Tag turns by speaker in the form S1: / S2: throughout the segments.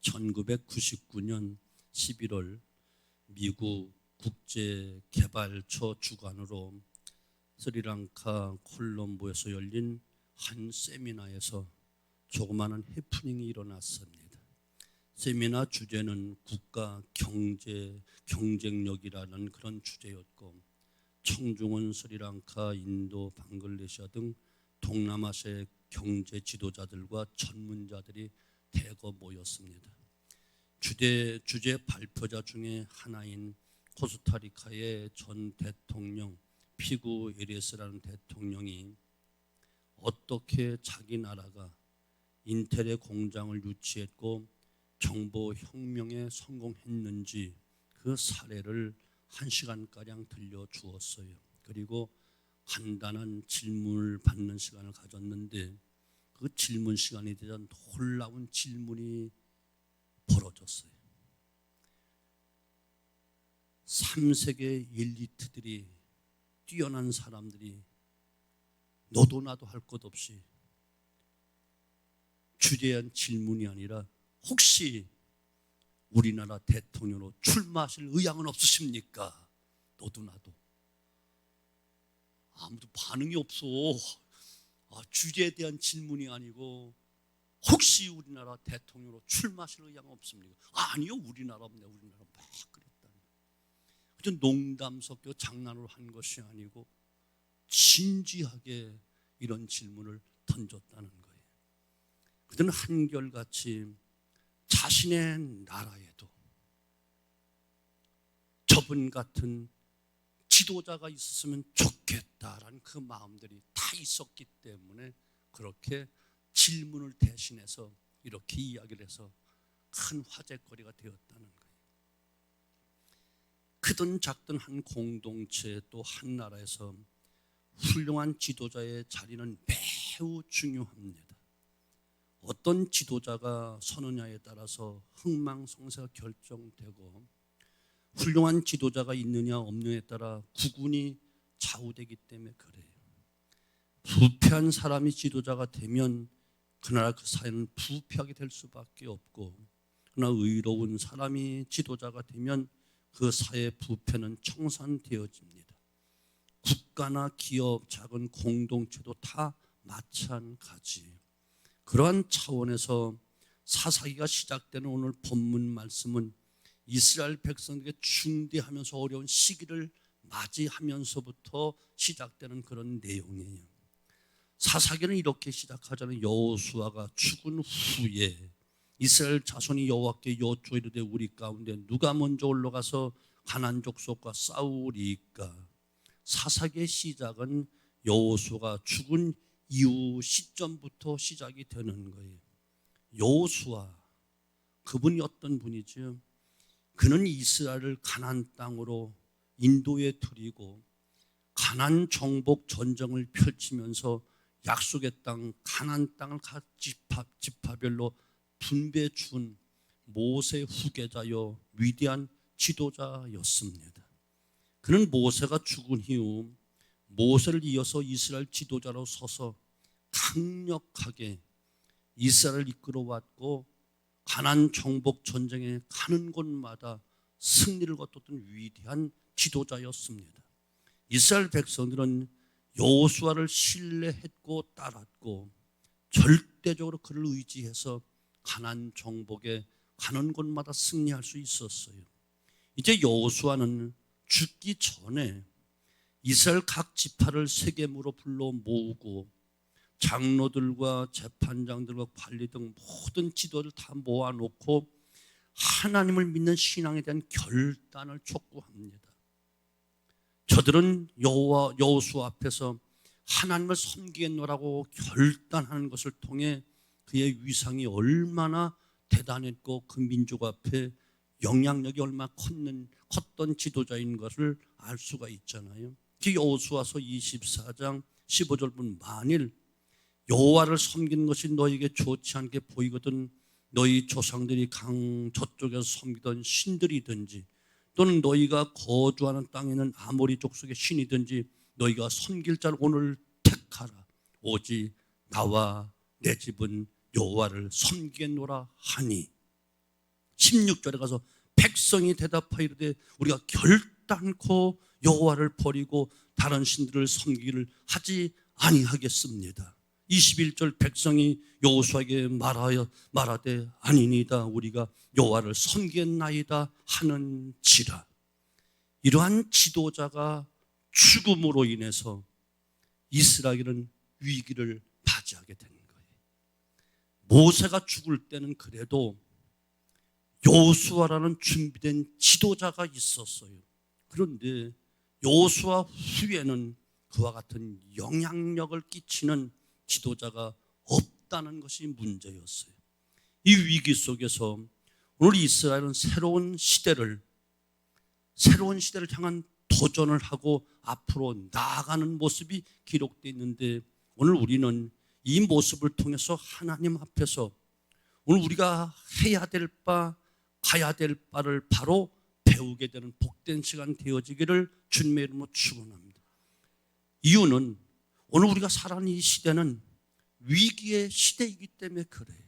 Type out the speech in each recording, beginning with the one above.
S1: 1999년 11월 미국 국제개발처 주관으로 스리랑카 콜롬보에서 열린 한 세미나에서 조그마한 해프닝이 일어났습니다. 세미나 주제는 국가 경쟁력이라는 그런 주제였고, 청중은 스리랑카, 인도, 방글라데시 등 동남아시아의 경제 지도자들과 전문가들이 대거 모였습니다. 주제 발표자 중에 하나인 코스타리카의 전 대통령 피구 에리스라는 대통령이 어떻게 자기 나라가 인텔의 공장을 유치했고 정보혁명에 성공했는지 그 사례를 1시간가량 들려주었어요. 그리고 간단한 질문을 받는 시간을 가졌는데, 그 질문 시간에 대한 놀라운 질문이 벌어졌어요. 3세계 엘리트들이, 뛰어난 사람들이 너도 나도 할 것 없이 주제한 질문이 아니라, 혹시 우리나라 대통령으로 출마하실 의향은 없으십니까? 너도 나도. 아무도 반응이 없어. 주제에 대한 질문이 아니고, 혹시 우리나라 대통령으로 출마하실 의향은 없습니까? 아니요, 우리나라 없네. 우리나라 막 그랬다는 거예요. 그저 농담 섞여 장난으로 한 것이 아니고 진지하게 이런 질문을 던졌다는 거예요. 그들은 한결같이 자신의 나라에도 저분 같은 지도자가 있었으면 좋겠다라는 그 마음들이 다 있었기 때문에 그렇게 질문을 대신해서 이렇게 이야기를 해서 큰 화제거리가 되었다는 거예요. 크든 작든 한 공동체 또 한 나라에서 훌륭한 지도자의 자리는 매우 중요합니다. 어떤 지도자가 서느냐에 따라서 흥망성쇠가 결정되고, 훌륭한 지도자가 있느냐 없느냐에 따라 구군이 좌우되기 때문에 그래요. 부패한 사람이 지도자가 되면 그 나라 그 사회는 부패하게 될 수밖에 없고, 그러나 의로운 사람이 지도자가 되면 그 사회의 부패는 청산되어집니다. 국가나 기업, 작은 공동체도 다 마찬가지예요. 그러한 차원에서 사사기가 시작되는 오늘 본문 말씀은 이스라엘 백성에게 중대하면서 어려운 시기를 맞이하면서부터 시작되는 그런 내용이에요. 사사기는 이렇게 시작하잖아요. 여호수아가 죽은 후에 이스라엘 자손이 여호와께 여쭈어 이르되 우리 가운데 누가 먼저 올라가서 가나안 족속과 싸우리까. 사사기의 시작은 여호수아가 죽은 이후 시점부터 시작이 되는 거예요. 여호수아, 그분이 어떤 분이죠? 그는 이스라엘을 가나안 땅으로 인도에 들이고 가나안 정복 전쟁을 펼치면서 약속의 땅 가나안 땅을 각 지파별로 분배해 준 모세 후계자여 위대한 지도자였습니다. 그는 모세가 죽은 이후 모세를 이어서 이스라엘 지도자로 서서 강력하게 이스라엘을 이끌어왔고, 가나안 정복 전쟁에 가는 곳마다 승리를 거뒀던 위대한 지도자였습니다. 이스라엘 백성들은 여호수아를 신뢰했고 따랐고 절대적으로 그를 의지해서 가나안 정복에 가는 곳마다 승리할 수 있었어요. 이제 여호수아는 죽기 전에 이스라엘 각 지파를 세겜으로 불러 모으고 장로들과 재판장들과 관리 등 모든 지도를 다 모아놓고 하나님을 믿는 신앙에 대한 결단을 촉구합니다. 저들은 여호수아 앞에서 하나님을 섬기겠노라고 결단하는 것을 통해 그의 위상이 얼마나 대단했고 그 민족 앞에 영향력이 얼마나 컸던 지도자인 것을 알 수가 있잖아요. 여호수아서 24장 15절분 만일 여호와를 섬기는 것이 너에게 좋지 않게 보이거든 너희 조상들이 강 저쪽에서 섬기던 신들이든지 또는 너희가 거주하는 땅에는 아모리 족속의 신이든지 너희가 섬길 자를 오늘 택하라. 오직 나와 내 집은 여호와를 섬기겠노라 하니. 16절에 가서 백성이 대답하여 이르되 우리가 결단코 여호와를 버리고 다른 신들을 섬기기를 하지 아니하겠습니다. 21절 백성이 여호수아에게 말하되 아니니다 우리가 여호와를 섬기겠나이다 하는지라. 이러한 지도자가 죽음으로 인해서 이스라엘은 위기를 맞이하게 되는 거예요. 모세가 죽을 때는 그래도 여호수아라는 준비된 지도자가 있었어요. 그런데 여호수아 후에는 그와 같은 영향력을 끼치는 지도자가 없다는 것이 문제였어요. 이 위기 속에서 오늘 이스라엘은 새로운 시대를 향한 도전을 하고 앞으로 나아가는 모습이 기록되어 있는데, 오늘 우리는 이 모습을 통해서 하나님 앞에서 오늘 우리가 해야 될 바, 가야 될 바를 바로 배우게 되는 복된 시간 되어지기를 주님의 이름으로 축원합니다. 이유는 오늘 우리가 살아가는 이 시대는 위기의 시대이기 때문에 그래요.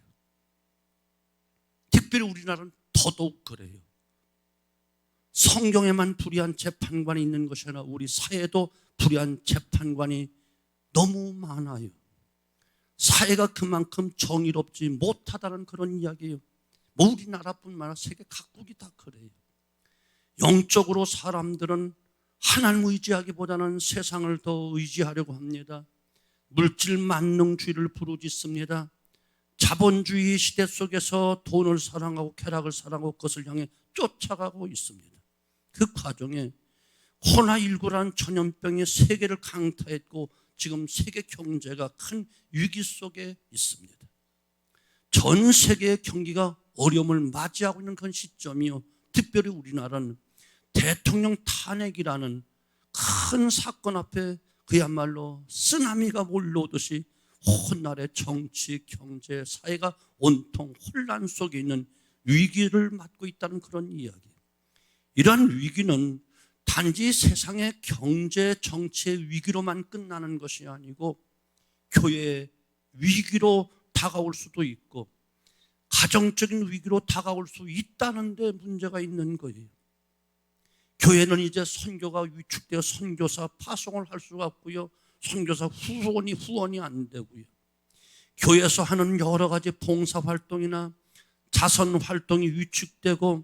S1: 특별히 우리나라는 더더욱 그래요. 성경에만 불의한 재판관이 있는 것이 아니라 우리 사회에도 불의한 재판관이 너무 많아요. 사회가 그만큼 정의롭지 못하다는 그런 이야기예요. 뭐 우리나라뿐만 아니라 세계 각국이 다 그래요. 영적으로 사람들은 하나님 의지하기보다는 세상을 더 의지하려고 합니다. 물질 만능주의를 부르짖습니다. 자본주의 시대 속에서 돈을 사랑하고 쾌락을 사랑하고 그것을 향해 쫓아가고 있습니다. 그 과정에 코로나19라는 전염병이 세계를 강타했고 지금 세계 경제가 큰 위기 속에 있습니다. 전 세계의 경기가 어려움을 맞이하고 있는 그런 시점이요. 특별히 우리나라는 대통령 탄핵이라는 큰 사건 앞에 그야말로 쓰나미가 몰려오듯이 온 나라의 정치, 경제, 사회가 온통 혼란 속에 있는 위기를 맞고 있다는 그런 이야기. 이러한 위기는 단지 세상의 경제, 정치의 위기로만 끝나는 것이 아니고 교회의 위기로 다가올 수도 있고 가정적인 위기로 다가올 수 있다는 데 문제가 있는 거예요. 교회는 이제 선교가 위축되어 선교사 파송을 할 수가 없고요. 선교사 후원이 안 되고요. 교회에서 하는 여러 가지 봉사활동이나 자선활동이 위축되고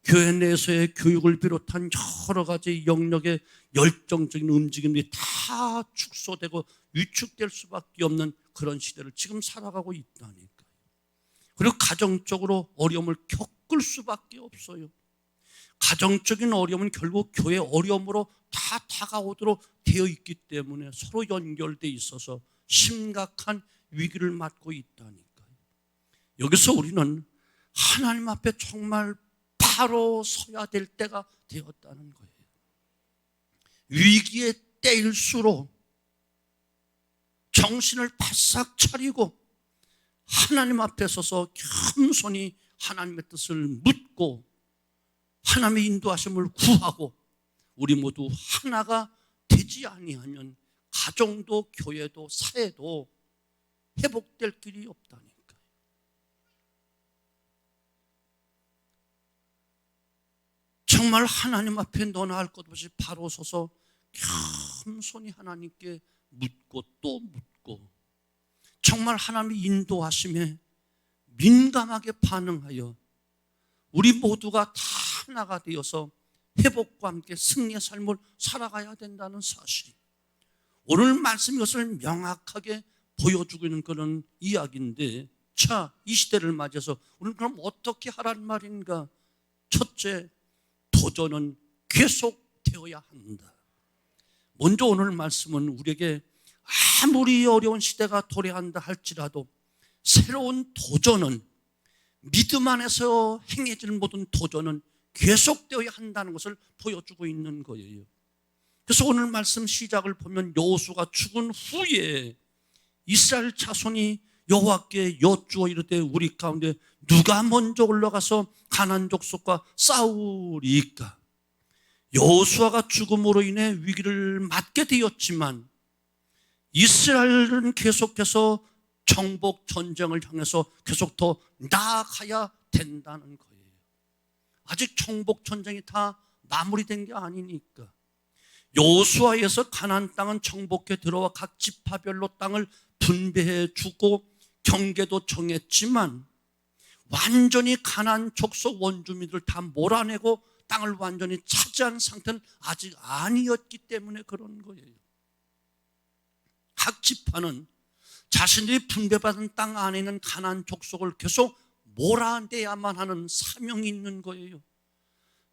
S1: 교회 내에서의 교육을 비롯한 여러 가지 영역의 열정적인 움직임이 다 축소되고 위축될 수밖에 없는 그런 시대를 지금 살아가고 있다니까요. 그리고 가정적으로 어려움을 겪을 수밖에 없어요. 가정적인 어려움은 결국 교회 어려움으로 다 다가오도록 되어 있기 때문에 서로 연결되어 있어서 심각한 위기를 맞고 있다니까요. 여기서 우리는 하나님 앞에 정말 바로 서야 될 때가 되었다는 거예요. 위기의 때일수록 정신을 바싹 차리고 하나님 앞에 서서 겸손히 하나님의 뜻을 묻고 하나님의 인도하심을 구하고 우리 모두 하나가 되지 아니하면 가정도 교회도 사회도 회복될 길이 없다니까요. 정말 하나님 앞에 너나 할 것 없이 바로 서서 겸손히 하나님께 묻고 또 묻고 정말 하나님의 인도하심에 민감하게 반응하여 우리 모두가 다 하나가 되어서 회복과 함께 승리의 삶을 살아가야 된다는 사실, 오늘 말씀 이것을 명확하게 보여주고 있는 그런 이야기인데, 자, 이 시대를 맞이해서 우리는 그럼 어떻게 하란 말인가? 첫째, 도전은 계속되어야 한다. 먼저 오늘 말씀은 우리에게 아무리 어려운 시대가 도래한다 할지라도 새로운 도전은, 믿음 안에서 행해지는 모든 도전은 계속되어야 한다는 것을 보여주고 있는 거예요. 그래서 오늘 말씀 시작을 보면 여호수아가 죽은 후에 이스라엘 자손이 여호와께 여쭈어 이르되 우리 가운데 누가 먼저 올라가서 가나안 족속과 싸우리까? 여호수아가 죽음으로 인해 위기를 맞게 되었지만 이스라엘은 계속해서 정복 전쟁을 향해서 계속 더 나아가야 된다는 거예요. 아직 정복 전쟁이 다 마무리된 게 아니니까. 여호수아에서 가나안 땅은 정복해 들어와 각 지파별로 땅을 분배해 주고 경계도 정했지만 완전히 가나안 족속 원주민들 다 몰아내고 땅을 완전히 차지한 상태는 아직 아니었기 때문에 그런 거예요. 각 지파는 자신들이 분배받은 땅 안에 있는 가나안 족속을 계속 몰아내야만 하는 사명이 있는 거예요.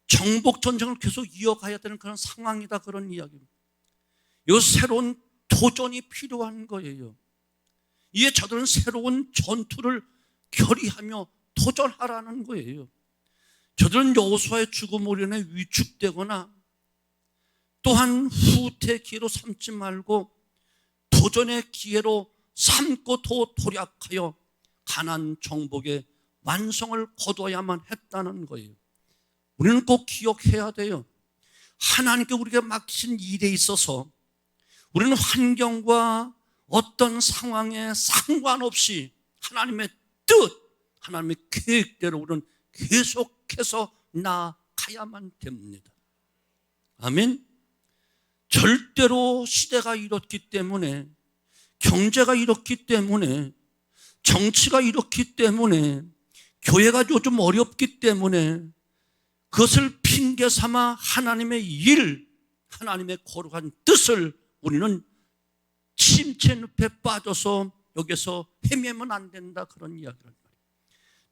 S1: 정복 전쟁을 계속 이어가야 되는 그런 상황이다, 그런 이야기입니다. 이 새로운 도전이 필요한 거예요. 이에 저들은 새로운 전투를 결의하며 도전하라는 거예요. 저들은 여호수아의 죽음으로 인해 위축되거나 또한 후퇴의 기회로 삼지 말고 도전의 기회로 삼고 도략하여 가나안 정복의 완성을 거둬야만 했다는 거예요. 우리는 꼭 기억해야 돼요. 하나님께 우리가 맡기신 일에 있어서 우리는 환경과 어떤 상황에 상관없이 하나님의 뜻, 하나님의 계획대로 우리는 계속해서 나아가야만 됩니다. 아멘. 절대로 시대가 이렇기 때문에, 경제가 이렇기 때문에, 정치가 이렇기 때문에, 교회가 요즘 어렵기 때문에 그것을 핑계 삼아 하나님의 일, 하나님의 거룩한 뜻을 우리는 침체 늪에 빠져서 여기서 헤매면 안 된다, 그런 이야기를 합니다.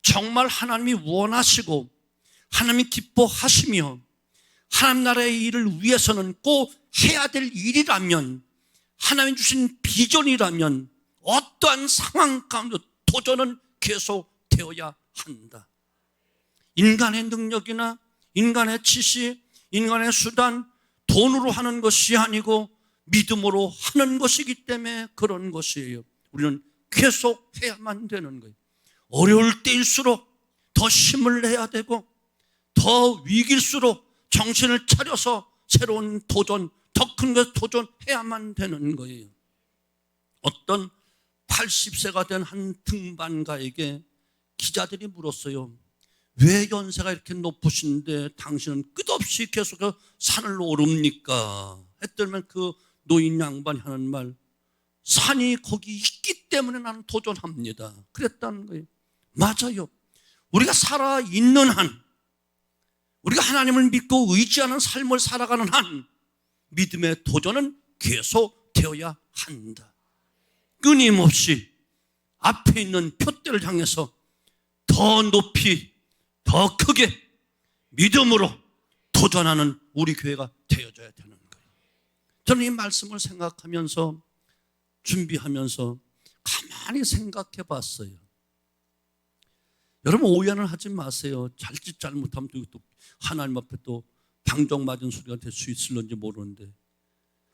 S1: 정말 하나님이 원하시고 하나님이 기뻐하시며 하나님 나라의 일을 위해서는 꼭 해야 될 일이라면, 하나님 주신 비전이라면 어떠한 상황 가운데 도전은 계속되어야 한다. 인간의 능력이나 인간의 지식, 인간의 수단, 돈으로 하는 것이 아니고 믿음으로 하는 것이기 때문에 그런 것이에요. 우리는 계속 해야만 되는 거예요. 어려울 때일수록 더 힘을 내야 되고, 더 위기일수록 정신을 차려서 새로운 도전, 더 큰 것에 도전해야만 되는 거예요. 어떤 80세가 된 한 등반가에게 기자들이 물었어요. 왜 연세가 이렇게 높으신데 당신은 끝없이 계속 산을 오릅니까? 했더니 그 노인 양반이 하는 말, 산이 거기 있기 때문에 나는 도전합니다, 그랬다는 거예요. 맞아요. 우리가 살아있는 한, 우리가 하나님을 믿고 의지하는 삶을 살아가는 한 믿음의 도전은 계속 되어야 한다. 끊임없이 앞에 있는 표대를 향해서 더 높이, 더 크게 믿음으로 도전하는 우리 교회가 되어져야 되는 거예요. 저는 이 말씀을 생각하면서, 준비하면서 가만히 생각해 봤어요. 여러분, 오해는 하지 마세요. 잘짓 잘못하면 또 하나님 앞에 또 방정맞은 소리가 될 수 있을런지 모르는데,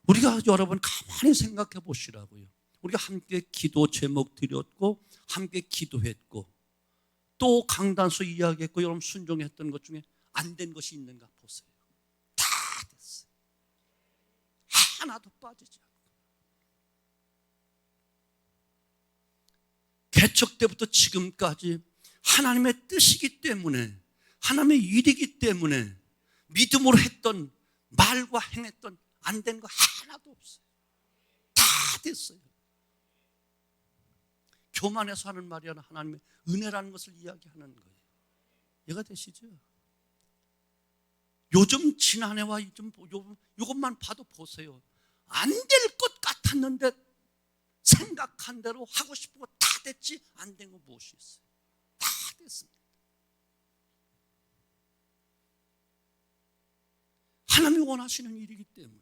S1: 우리가 여러분 가만히 생각해 보시라고요. 우리가 함께 기도 제목 드렸고 함께 기도했고 또 강단서 이야기했고 여러분 순종했던 것 중에 안 된 것이 있는가 보세요. 다 됐어요. 하나도 빠지지 않고. 개척 때부터 지금까지 하나님의 뜻이기 때문에, 하나님의 일이기 때문에 믿음으로 했던, 말과 행했던 안 된 거 하나도 없어요. 다 됐어요. 교만해서 하는 말이 아니라 하나님의 은혜라는 것을 이야기하는 거예요. 이해가 되시죠? 요즘 지난해와 요즘 이것만 봐도 보세요. 안 될 것 같았는데 생각한 대로 하고 싶은 거 다 됐지, 안 된 거 무엇이 있어요? 다 됐습니다. 하나님이 원하시는 일이기 때문에,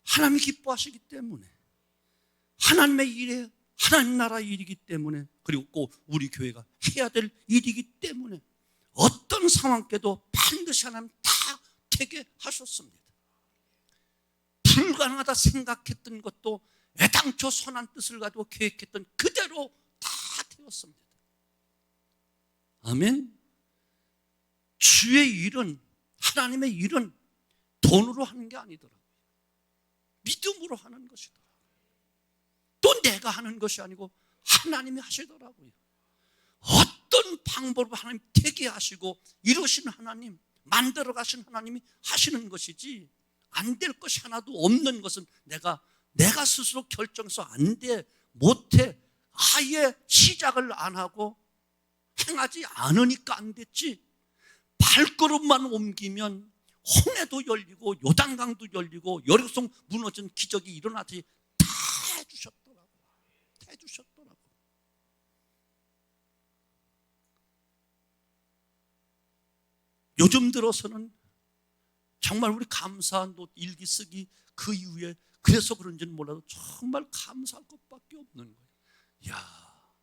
S1: 하나님이 기뻐하시기 때문에, 하나님의 일에, 하나님 나라 일이기 때문에, 그리고 꼭 우리 교회가 해야 될 일이기 때문에 어떤 상황께도 반드시 하나님 다 되게 하셨습니다. 불가능하다 생각했던 것도 애당초 선한 뜻을 가지고 계획했던 그대로 다 되었습니다. 아멘. 주의 일은, 하나님의 일은 돈으로 하는 게 아니더라고요. 믿음으로 하는 것이더라고요. 또 내가 하는 것이 아니고 하나님이 하시더라고요. 어떤 어떤 방법으로 하나님 되게 하시고 이루신 하나님, 만들어 가신 하나님이 하시는 것이지, 안 될 것이 하나도 없는 것은 내가 스스로 결정해서 안 돼, 못해, 아예 시작을 안 하고 행하지 않으니까 안 됐지. 발걸음만 옮기면 홍해도 열리고 요단강도 열리고 여리고성 무너진 기적이 일어나지. 다 해주셨더라고. 요즘 들어서는 정말 우리 감사한 일기 쓰기, 그 이후에 그래서 그런지는 몰라도 정말 감사할 것밖에 없는 거예요. 야,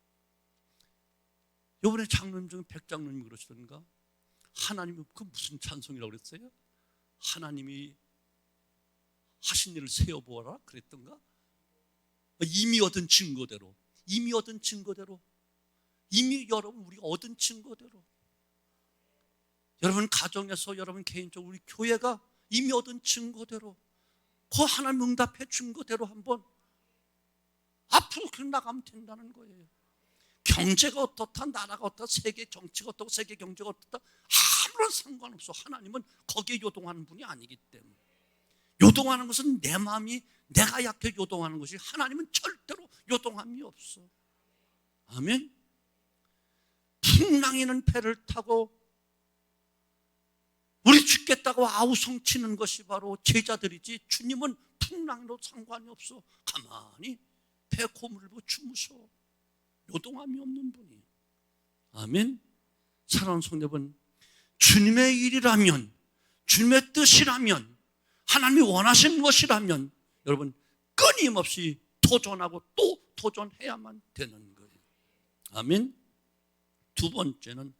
S1: 이번에 장로님 중에 백장로님이 그러시던가, 하나님이 그 무슨 찬송이라고 그랬어요? 하나님이 하신 일을 세어보아라 그랬던가? 이미 얻은 증거대로, 이미 여러분 우리가 얻은 증거대로, 여러분 가정에서, 여러분 개인적으로, 우리 교회가 이미 얻은 증거대로, 그 하나님 응답해 준 거대로 한번 앞으로 그렇게 나가면 된다는 거예요. 경제가 어떻다, 나라가 어떻다, 세계 정치가 어떻고 세계 경제가 어떻다, 아무런 상관없어. 하나님은 거기에 요동하는 분이 아니기 때문에. 요동하는 것은 내 마음이, 내가 약해 요동하는 것이, 하나님은 절대로 요동함이 없어. 아멘. 풍랑이는 배를 타고 우리 죽겠다고 아우성치는 것이 바로 제자들이지, 주님은 풍랑으로 상관이 없어. 가만히 배 고물고 주무셔. 요동함이 없는 분이. 아멘. 사랑하는 성도 여러분, 주님의 일이라면, 주님의 뜻이라면, 하나님이 원하시는 것이라면 여러분 끊임없이 도전하고 또 도전해야만 되는 거예요. 아멘. 두 번째는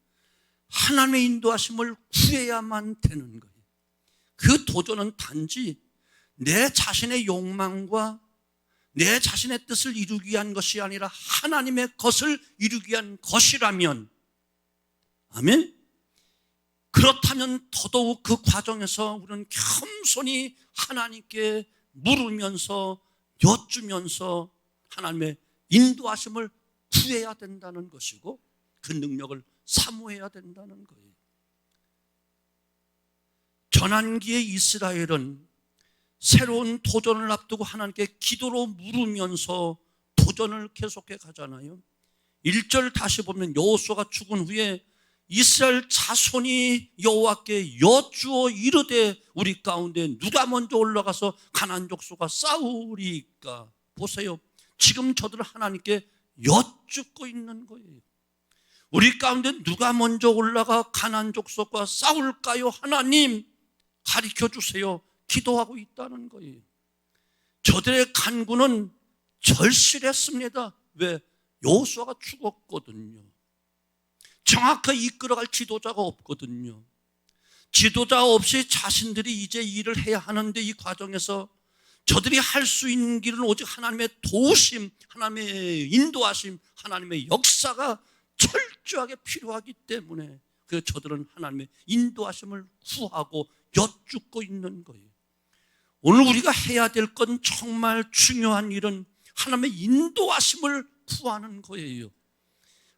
S1: 하나님의 인도하심을 구해야만 되는 거예요. 그 도전은 단지 내 자신의 욕망과 내 자신의 뜻을 이루기 위한 것이 아니라 하나님의 것을 이루기 위한 것이라면, 아멘. 그렇다면 더더욱 그 과정에서 우리는 겸손히 하나님께 물으면서, 여쭈면서 하나님의 인도하심을 구해야 된다는 것이고, 그 능력을 사모해야 된다는 거예요. 전환기의 이스라엘은 새로운 도전을 앞두고 하나님께 기도로 물으면서 도전을 계속해 가잖아요. 1절 다시 보면, 여호수아가 죽은 후에 이스라엘 자손이 여호와께 여쭈어 이르되 우리 가운데 누가 먼저 올라가서 가나안 족속과 싸우리까? 보세요, 지금 저들은 하나님께 여쭙고 있는 거예요. 우리 가운데 누가 먼저 올라가 가나안 족속과 싸울까요? 하나님 가르쳐 주세요. 기도하고 있다는 거예요. 저들의 간구는 절실했습니다. 왜? 여호수아가 죽었거든요. 정확하게 이끌어갈 지도자가 없거든요. 지도자 없이 자신들이 이제 일을 해야 하는데, 이 과정에서 저들이 할 수 있는 길은 오직 하나님의 도우심, 하나님의 인도하심, 하나님의 역사가 철저하게 필요하기 때문에, 그래서 저들은 하나님의 인도하심을 구하고 여쭙고 있는 거예요. 오늘 우리가 해야 될 건 정말 중요한 일은 하나님의 인도하심을 구하는 거예요.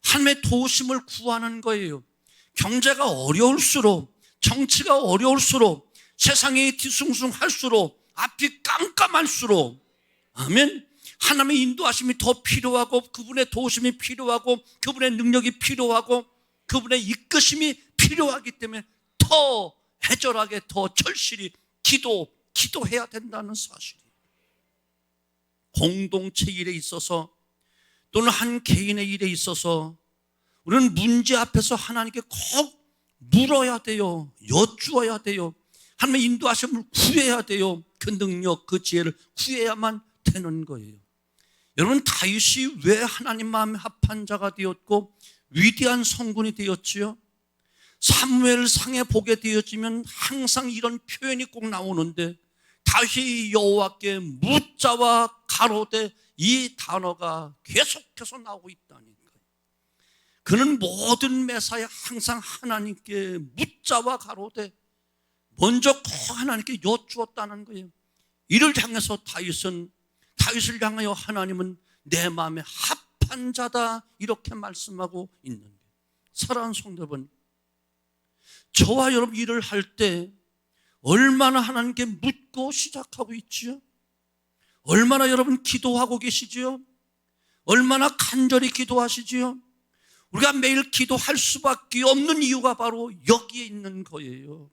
S1: 하나님의 도우심을 구하는 거예요. 경제가 어려울수록, 정치가 어려울수록, 세상이 뒤숭숭할수록, 앞이 깜깜할수록, 아멘, 하나님의 인도하심이 더 필요하고, 그분의 도우심이 필요하고, 그분의 능력이 필요하고, 그분의 이끄심이 필요하기 때문에 더 애절하게, 더 절실히 기도해야 된다는 사실이에요. 공동체 일에 있어서 또는 한 개인의 일에 있어서 우리는 문제 앞에서 하나님께 꼭 물어야 돼요. 여쭈어야 돼요. 하나님의 인도하심을 구해야 돼요. 그 능력, 그 지혜를 구해야만 되는 거예요. 여러분, 다윗이 왜 하나님 마음에 합한 자가 되었고 위대한 성군이 되었지요? 사무엘상에 보게 되어지면 항상 이런 표현이 꼭 나오는데, 다윗이 여호와께 묻자와 가로되, 이 단어가 계속해서 나오고 있다니까요. 그는 모든 매사에 항상 하나님께 묻자와 가로되, 먼저 꼭 하나님께 여쭈었다는 거예요. 이를 향해서 다윗을 향하여 하나님은 내 마음에 합한 자다, 이렇게 말씀하고 있는 거예요. 사랑하는 성도 여러분, 저와 여러분 일을 할 때 얼마나 하나님께 묻고 시작하고 있지요? 얼마나 여러분 기도하고 계시지요? 얼마나 간절히 기도하시지요? 우리가 매일 기도할 수밖에 없는 이유가 바로 여기에 있는 거예요.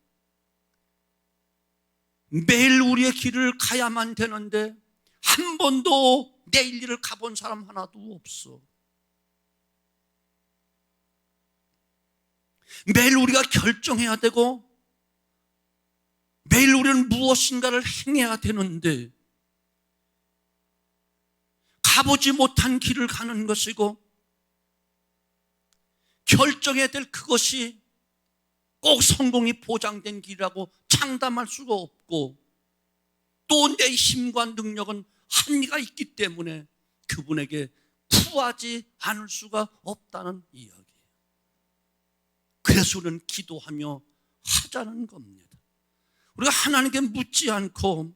S1: 매일 우리의 길을 가야만 되는데 한 번도 내일 일을 가본 사람 하나도 없어. 매일 우리가 결정해야 되고 매일 우리는 무엇인가를 행해야 되는데 가보지 못한 길을 가는 것이고 결정해야 될 그것이 꼭 성공이 보장된 길이라고 장담할 수가 없고 또 내 힘과 능력은 한계가 있기 때문에 그분에게 구하지 않을 수가 없다는 이야기예요. 그래서 우리는 기도하며 하자는 겁니다. 우리가 하나님께 묻지 않고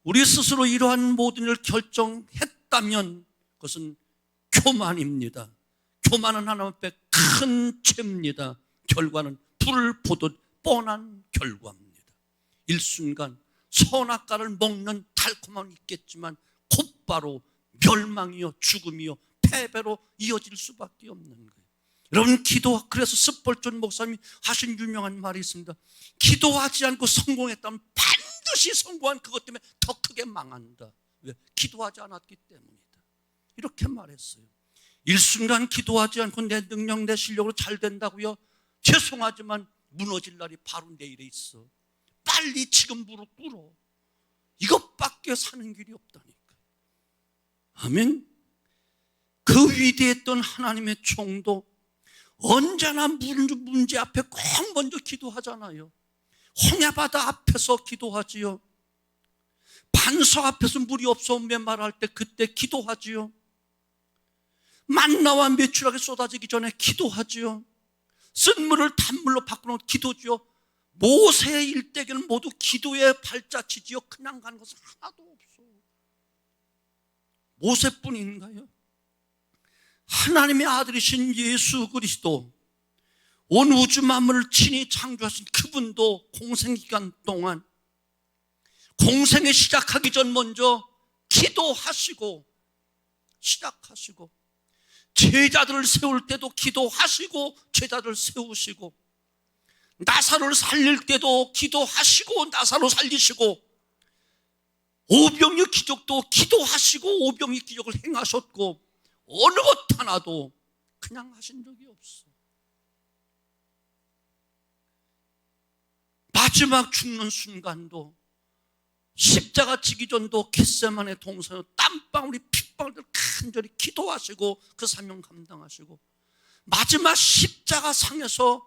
S1: 우리 스스로 이러한 모든 일을 결정했다면 그것은 교만입니다. 교만은 하나님 앞에 큰 죄입니다. 결과는 불을 보듯 뻔한 결과입니다. 일순간 선악과를 먹는 달콤함은 있겠지만 곧바로 멸망이요 죽음이요 패배로 이어질 수밖에 없는 거예요. 여러분 그래서 스펄전 목사님이 하신 유명한 말이 있습니다. 기도하지 않고 성공했다면 반드시 성공한 그것 때문에 더 크게 망한다. 왜? 기도하지 않았기 때문이다. 이렇게 말했어요. 일순간 기도하지 않고 내 능력 내 실력으로 잘 된다고요? 죄송하지만 무너질 날이 바로 내일에 있어. 빨리 지금 무릎 꿇어. 이것밖에 사는 길이 없다니까. 아멘. 그 위대했던 하나님의 종도 언제나 문제 앞에 꼭 먼저 기도하잖아요. 홍해바다 앞에서 기도하지요. 반석 앞에서 물이 없어 메말할 때 그때 기도하지요. 만나와 메추라기 쏟아지기 전에 기도하지요. 쓴 물을 단물로 바꾸는 기도지요. 모세의 일대기는 모두 기도의 발자취지요. 그냥 가는 것은 하나도 없어. 모세뿐인가요? 하나님의 아들이신 예수 그리스도, 온 우주 만물을 친히 창조하신 그분도 공생기간 동안 공생에 시작하기 전 먼저 기도하시고 시작하시고 제자들을 세울 때도 기도하시고 제자들을 세우시고 나사로를 살릴 때도 기도하시고 나사로 살리시고 오병이어 기적도 기도하시고 오병이어 기적을 행하셨고 어느 것 하나도 그냥 하신 적이 없어. 마지막 죽는 순간도 십자가 지기 전도 겟세마네 동산에서 땀방울이 핏방울들 간절히 기도하시고 그 사명 감당하시고 마지막 십자가 상에서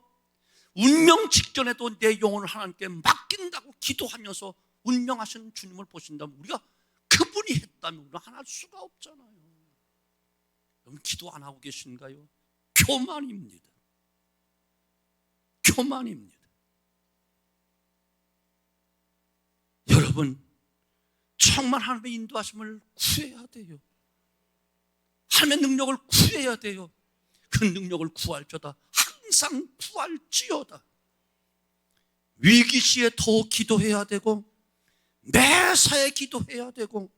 S1: 운명 직전에도 내 영혼을 하나님께 맡긴다고 기도하면서 운명하신 주님을 보신다면 우리가 그분이 했다면 우리는 하나 할 수가 없잖아요. 여러분 기도 안 하고 계신가요? 교만입니다. 교만입니다. 여러분 정말 하나님의 인도하심을 구해야 돼요. 하나님의 능력을 구해야 돼요. 그 능력을 구할 자다 항상 구할지어다. 위기 시에 더 기도해야 되고 매사에 기도해야 되고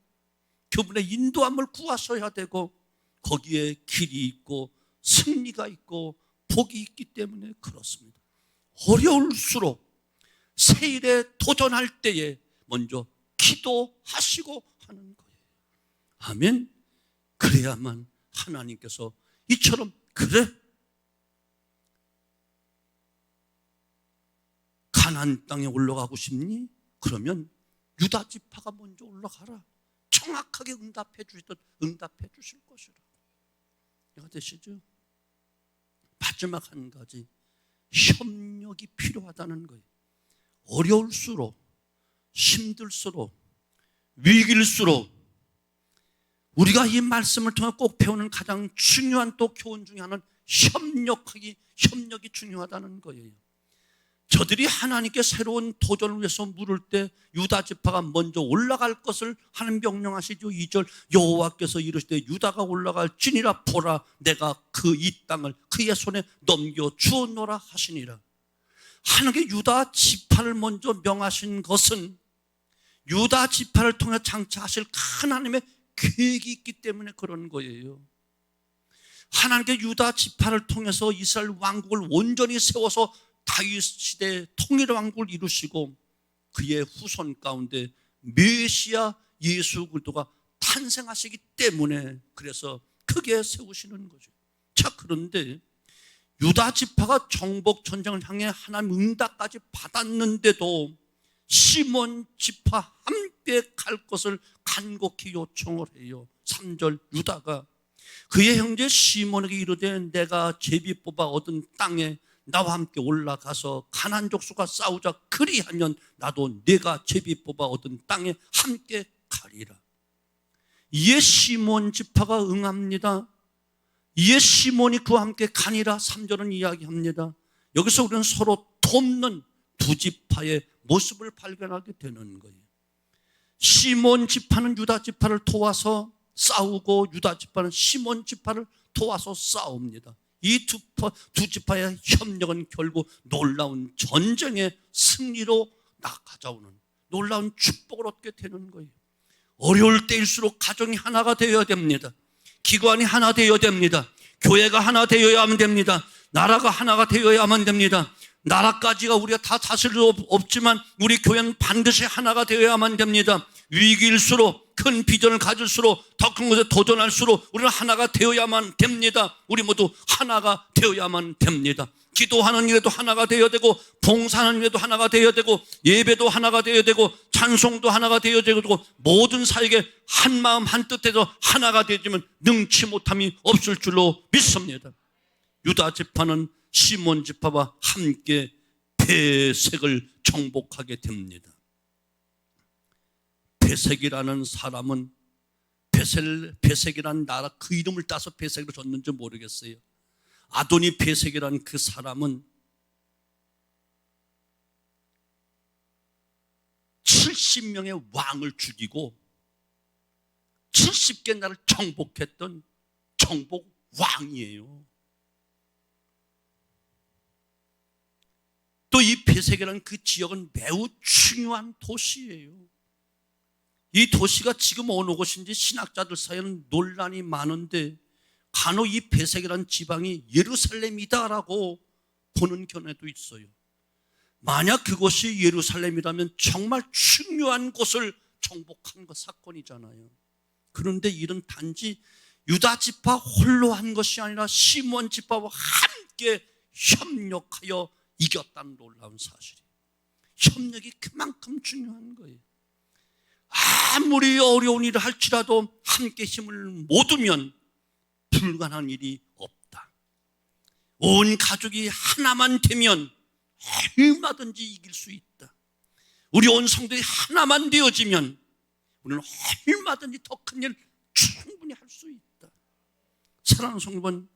S1: 그분의 인도함을 구하셔야 되고 거기에 길이 있고 승리가 있고 복이 있기 때문에 그렇습니다. 어려울수록 새 일에 도전할 때에 먼저 기도하시고 하는 거예요. 아멘. 그래야만 하나님께서 이처럼 그래 가나안 땅에 올라가고 싶니? 그러면 유다 지파가 먼저 올라가라. 정확하게 응답해 주시듯 응답해 주실 것이라. 이해가 되시죠? 마지막 한 가지 협력이 필요하다는 거예요. 어려울수록 힘들수록 위기일수록 우리가 이 말씀을 통해 꼭 배우는 가장 중요한 또 교훈 중에 하나는 협력이 중요하다는 거예요. 저들이 하나님께 새로운 도전을 위해서 물을 때 유다 지파가 먼저 올라갈 것을 하나님 명령하시죠. 2절 여호와께서 이르시되 유다가 올라갈지니라 보라 내가 그 이 땅을 그의 손에 넘겨 주었노라 하시니라. 하나님께 유다 지파를 먼저 명하신 것은 유다 지파를 통해 장차하실 하나님의 계획이 있기 때문에 그런 거예요. 하나님께 유다 지파를 통해서 이스라엘 왕국을 온전히 세워서 다윗 시대 통일 왕국을 이루시고 그의 후손 가운데 메시아 예수 그리스도가 탄생하시기 때문에 그래서 크게 세우시는 거죠. 자, 그런데 유다 지파가 정복 전쟁을 향해 하나님 응답까지 받았는데도 시몬 지파 함께 갈 것을 간곡히 요청을 해요. 3절 유다가 그의 형제 시몬에게 이르되 내가 제비 뽑아 얻은 땅에 나와 함께 올라가서 가나안 족속과 싸우자. 그리하면 나도 내가 제비 뽑아 얻은 땅에 함께 가리라. 이에 시몬 지파가 응합니다. 이에 시몬이 그와 함께 가니라. 3절은 이야기합니다. 여기서 우리는 서로 돕는 두 지파의 모습을 발견하게 되는 거예요. 시몬 지파는 유다 지파를 도와서 싸우고 유다 지파는 시몬 지파를 도와서 싸웁니다. 이 두 지파의 협력은 결국 놀라운 전쟁의 승리로 가져오는 놀라운 축복을 얻게 되는 거예요. 어려울 때일수록 가정이 하나가 되어야 됩니다. 기관이 하나 되어야 됩니다. 교회가 하나 되어야만 됩니다. 나라가 하나가 되어야만 됩니다. 나라까지가 우리가 다 다스릴 수 없지만 우리 교회는 반드시 하나가 되어야만 됩니다. 위기일수록 큰 비전을 가질수록 더 큰 것에 도전할수록 우리는 하나가 되어야만 됩니다. 우리 모두 하나가 되어야만 됩니다. 기도하는 일에도 하나가 되어야 되고 봉사하는 일에도 하나가 되어야 되고 예배도 하나가 되어야 되고 찬송도 하나가 되어야 되고 모든 사역에 한 마음 한 뜻에서 하나가 되지만 능치 못함이 없을 줄로 믿습니다. 유다 지파는 시몬 지파와 함께 베색을 정복하게 됩니다. 베색이라는 사람은 베색이라는 나라 그 이름을 따서 베색으로 줬는지 모르겠어요. 아도니 베색이라는 그 사람은 70명의 왕을 죽이고 70개 나라를 정복했던 정복 왕이에요. 또 이 베색이라는 그 지역은 매우 중요한 도시예요. 이 도시가 지금 어느 곳인지 신학자들 사이에는 논란이 많은데 간혹 이 베색이라는 지방이 예루살렘이다라고 보는 견해도 있어요. 만약 그곳이 예루살렘이라면 정말 중요한 곳을 정복한 것 사건이잖아요. 그런데 이런 단지 유다 지파 홀로 한 것이 아니라 시몬 지파와 함께 협력하여 이겼다는 놀라운 사실이에요. 협력이 그만큼 중요한 거예요. 아무리 어려운 일을 할지라도 함께 힘을 모으면 불가능한 일이 없다. 온 가족이 하나만 되면 얼마든지 이길 수 있다. 우리 온 성도들이 하나만 되어지면 우리는 얼마든지 더 큰 일 충분히 할 수 있다. 사랑하는 성도분,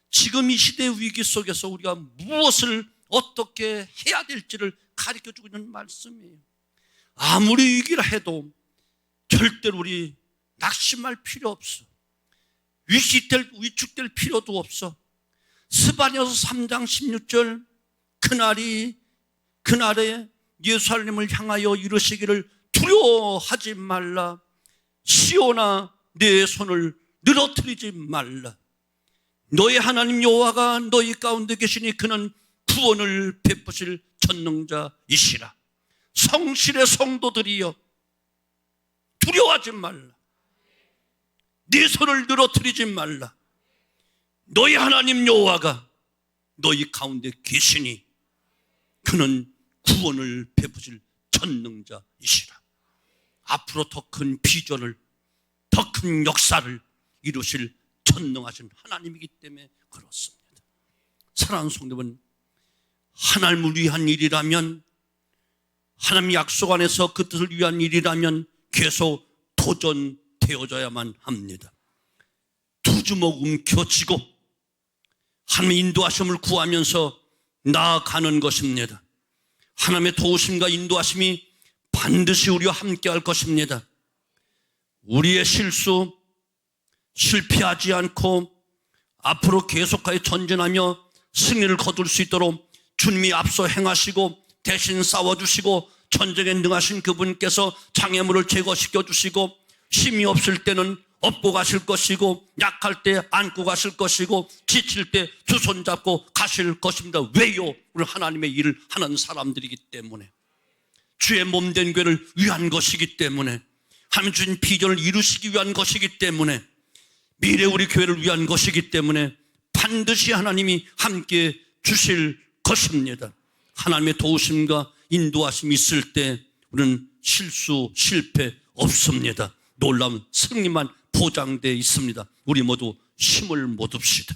S1: 지금 이 시대의 위기 속에서 우리가 무엇을 어떻게 해야 될지를 가르쳐주고 있는 말씀이에요. 아무리 위기라 해도 절대로 우리 낙심할 필요 없어. 위축될 필요도 없어. 스바냐서 3장 16절 그날에 예루살렘을 향하여 이르시기를 두려워하지 말라. 시온아 내 손을 늘어뜨리지 말라. 너의 하나님 여호와가 너희 가운데 계시니 그는 구원을 베푸실 전능자이시라. 성실의 성도들이여 두려워하지 말라. 네 손을 늘어뜨리지 말라. 너희 하나님 여호와가 너희 가운데 계시니 그는 구원을 베푸실 전능자이시라. 앞으로 더 큰 비전을 더 큰 역사를 이루실 전능하신 하나님이기 때문에 그렇습니다. 사랑하는 성도분, 하나님을 위한 일이라면, 하나님 약속 안에서 그 뜻을 위한 일이라면 계속 도전되어져야만 합니다. 두 주먹 움켜쥐고 하나님의 인도하심을 구하면서 나아가는 것입니다. 하나님의 도우심과 인도하심이 반드시 우리와 함께 할 것입니다. 우리의 실수, 실패하지 않고 앞으로 계속하여 전진하며 승리를 거둘 수 있도록 주님이 앞서 행하시고 대신 싸워주시고 전쟁에 능하신 그분께서 장애물을 제거시켜 주시고 힘이 없을 때는 업고 가실 것이고 약할 때 안고 가실 것이고 지칠 때 두 손 잡고 가실 것입니다. 왜요? 우리 하나님의 일을 하는 사람들이기 때문에, 주의 몸된 교회를 위한 것이기 때문에, 하나님 주신 비전을 이루시기 위한 것이기 때문에, 미래 우리 교회를 위한 것이기 때문에 반드시 하나님이 함께 주실 것입니다. 하나님의 도우심과 인도하심이 있을 때 우리는 실수, 실패 없습니다. 놀라운 승리만 보장되어 있습니다. 우리 모두 힘을 못 얻읍시다.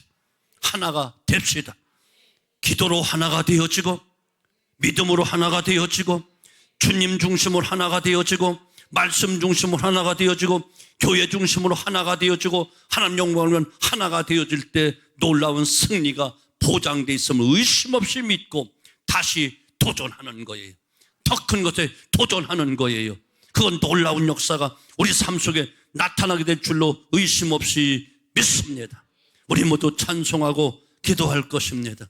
S1: 하나가 됩시다. 기도로 하나가 되어지고, 믿음으로 하나가 되어지고, 주님 중심으로 하나가 되어지고, 말씀 중심으로 하나가 되어지고, 교회 중심으로 하나가 되어지고, 하나님 영광을 위한 하나가 되어질 때 놀라운 승리가 보장되어 있음을 의심 없이 믿고 다시 도전하는 거예요. 더 큰 것에 도전하는 거예요. 그건 놀라운 역사가 우리 삶 속에 나타나게 될 줄로 의심 없이 믿습니다. 우리 모두 찬송하고 기도할 것입니다.